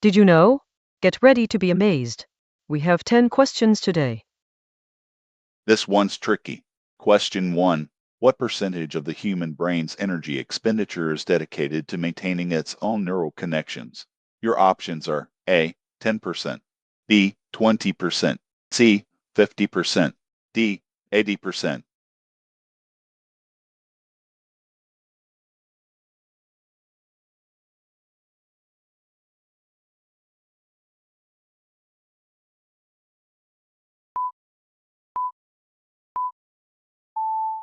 Did you know? Get ready to be amazed. We have 10 questions today. This one's tricky. Question 1. What percentage of the human brain's energy expenditure is dedicated to maintaining its own neural connections? Your options are A. 10%, B. 20%, C. 50%, D. 80%.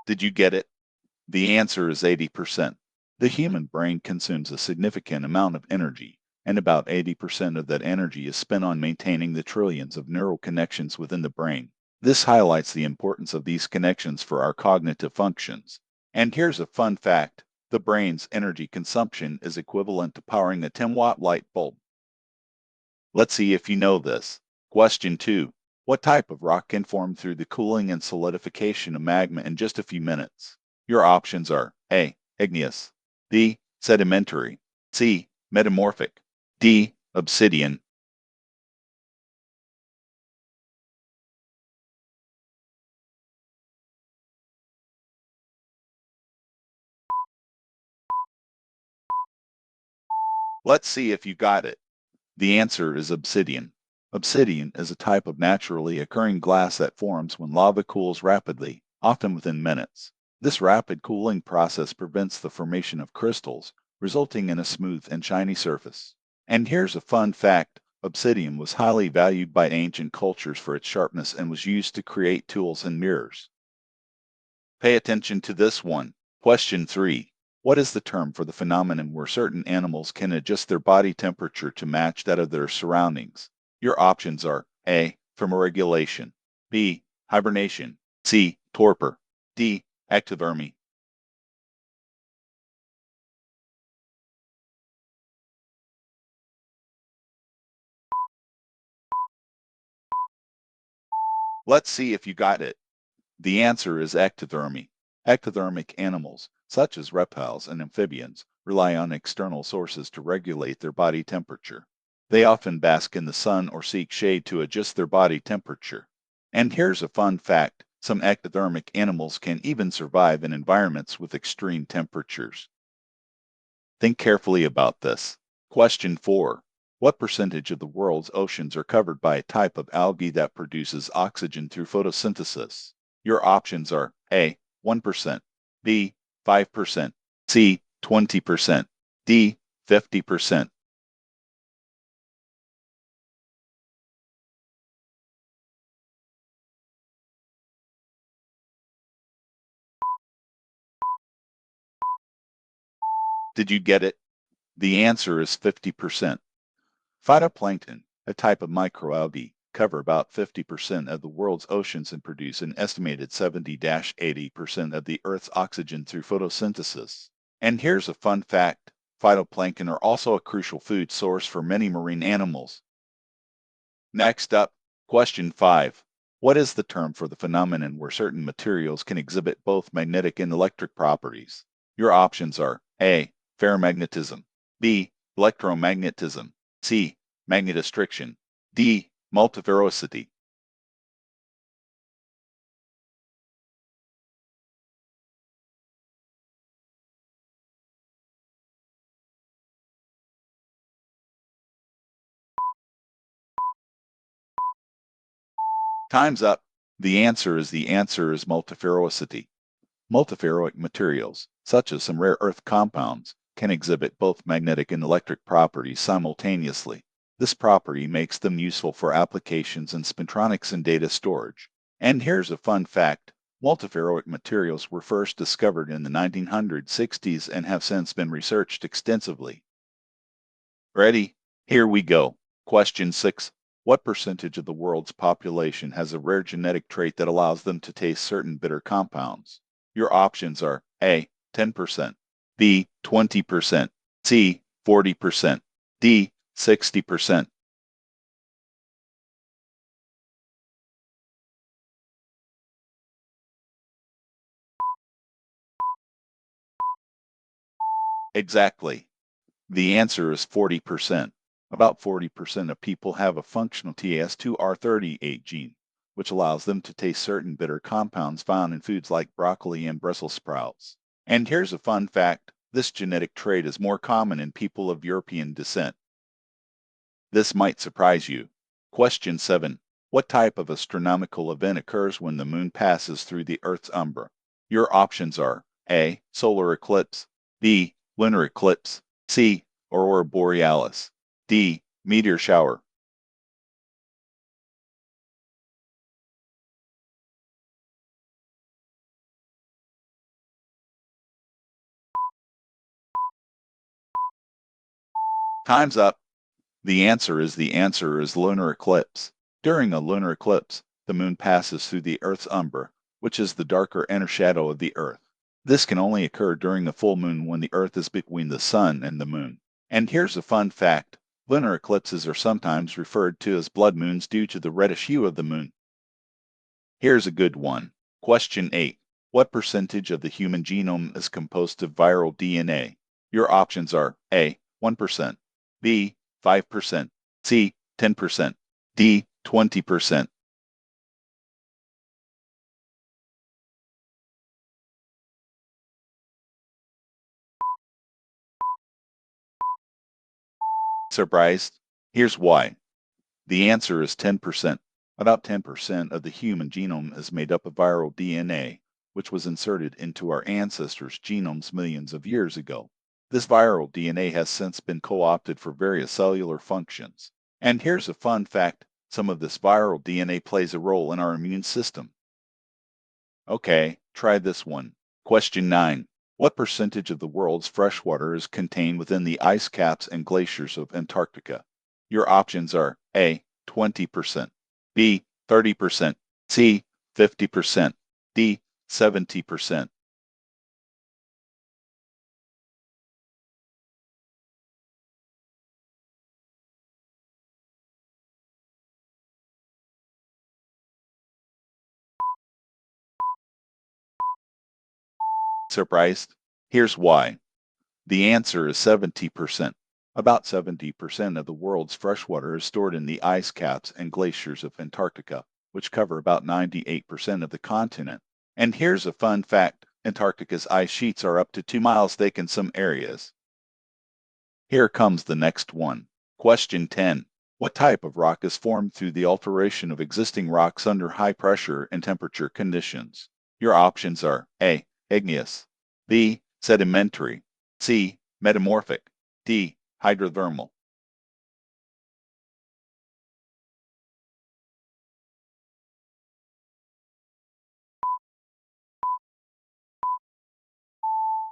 Did you get it? The answer is 80%. The human brain consumes a significant amount of energy, and about 80% of that energy is spent on maintaining the trillions of neural connections within the brain. This highlights the importance of these connections for our cognitive functions. And here's a fun fact. The brain's energy consumption is equivalent to powering a 10-watt light bulb. Let's see if you know this. Question 2. What type of rock can form through the cooling and solidification of magma in just a few minutes? Your options are A. Igneous, B. Sedimentary, C. Metamorphic, D. Obsidian. Let's see if you got it. The answer is obsidian. Obsidian is a type of naturally occurring glass that forms when lava cools rapidly, often within minutes. This rapid cooling process prevents the formation of crystals, resulting in a smooth and shiny surface. And here's a fun fact. Obsidian was highly valued by ancient cultures for its sharpness and was used to create tools and mirrors. Pay attention to this one. Question 3. What is the term for the phenomenon where certain animals can adjust their body temperature to match that of their surroundings? Your options are A. Thermoregulation, B. Hibernation, C. Torpor, D. Ectothermy. Let's see if you got it. The answer is ectothermy. Ectothermic animals, such as reptiles and amphibians, rely on external sources to regulate their body temperature. They often bask in the sun or seek shade to adjust their body temperature. And here's a fun fact. Some ectothermic animals can even survive in environments with extreme temperatures. Think carefully about this. Question 4. What percentage of the world's oceans are covered by a type of algae that produces oxygen through photosynthesis? Your options are A. 1%, B. 5%, C. 20%, D. 50%. Did you get it? The answer is 50%. Phytoplankton, a type of microalgae, cover about 50% of the world's oceans and produce an estimated 70-80% of the Earth's oxygen through photosynthesis. And here's a fun fact. Phytoplankton are also a crucial food source for many marine animals. Next up, question 5. What is the term for the phenomenon where certain materials can exhibit both magnetic and electric properties? Your options are A. Ferromagnetism, B. Electromagnetism, C. Magnetostriction, D. Multiferocity. Time's up. The answer is multiferocity. Multiferroic materials, such as some rare earth compounds, can exhibit both magnetic and electric properties simultaneously. This property makes them useful for applications in spintronics and data storage. And here's a fun fact. Multiferroic materials were first discovered in the 1960s and have since been researched extensively. Ready? Here we go. Question 6. What percentage of the world's population has a rare genetic trait that allows them to taste certain bitter compounds? Your options are A. 10%, B. 20%, C. 40%, D. 60%. Exactly. The answer is 40%. About 40% of people have a functional TAS2R38 gene, which allows them to taste certain bitter compounds found in foods like broccoli and Brussels sprouts. And here's a fun fact. This genetic trait is more common in people of European descent. This might surprise you. Question 7. What type of astronomical event occurs when the moon passes through the Earth's umbra? Your options are A. Solar eclipse, B. Lunar eclipse, C. Aurora borealis, D. Meteor shower. Time's up. The answer is lunar eclipse. During a lunar eclipse, the moon passes through the Earth's umbra, which is the darker inner shadow of the Earth. This can only occur during a full moon when the Earth is between the sun and the moon. And here's a fun fact. Lunar eclipses are sometimes referred to as blood moons due to the reddish hue of the moon. Here's a good one. Question 8. What percentage of the human genome is composed of viral DNA? Your options are A. 1%, B. 5%, C. 10%, D. 20%. Surprised? Here's why. The answer is 10%. About 10% of the human genome is made up of viral DNA, which was inserted into our ancestors' genomes millions of years ago. This viral DNA has since been co-opted for various cellular functions. And here's a fun fact. Some of this viral DNA plays a role in our immune system. Okay, try this one. Question 9. What percentage of the world's freshwater is contained within the ice caps and glaciers of Antarctica? Your options are A. 20%, B. 30%, C. 50%, D. 70%. Surprised? Here's why. The answer is 70%. About 70% of the world's freshwater is stored in the ice caps and glaciers of Antarctica, which cover about 98% of the continent. And here's a fun fact. Antarctica's ice sheets are up to 2 miles thick in some areas. Here comes the next one. Question 10. What type of rock is formed through the alteration of existing rocks under high pressure and temperature conditions? Your options are A. Igneous, B. Sedimentary, C. Metamorphic, D. Hydrothermal.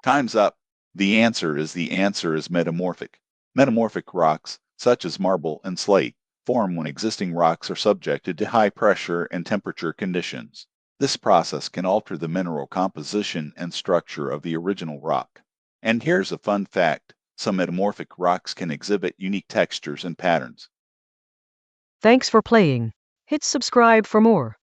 Time's up. The answer is metamorphic. Metamorphic rocks, such as marble and slate, form when existing rocks are subjected to high pressure and temperature conditions. This process can alter the mineral composition and structure of the original rock. And here's a fun fact. Some metamorphic rocks can exhibit unique textures and patterns. Thanks for playing. Hit subscribe for more.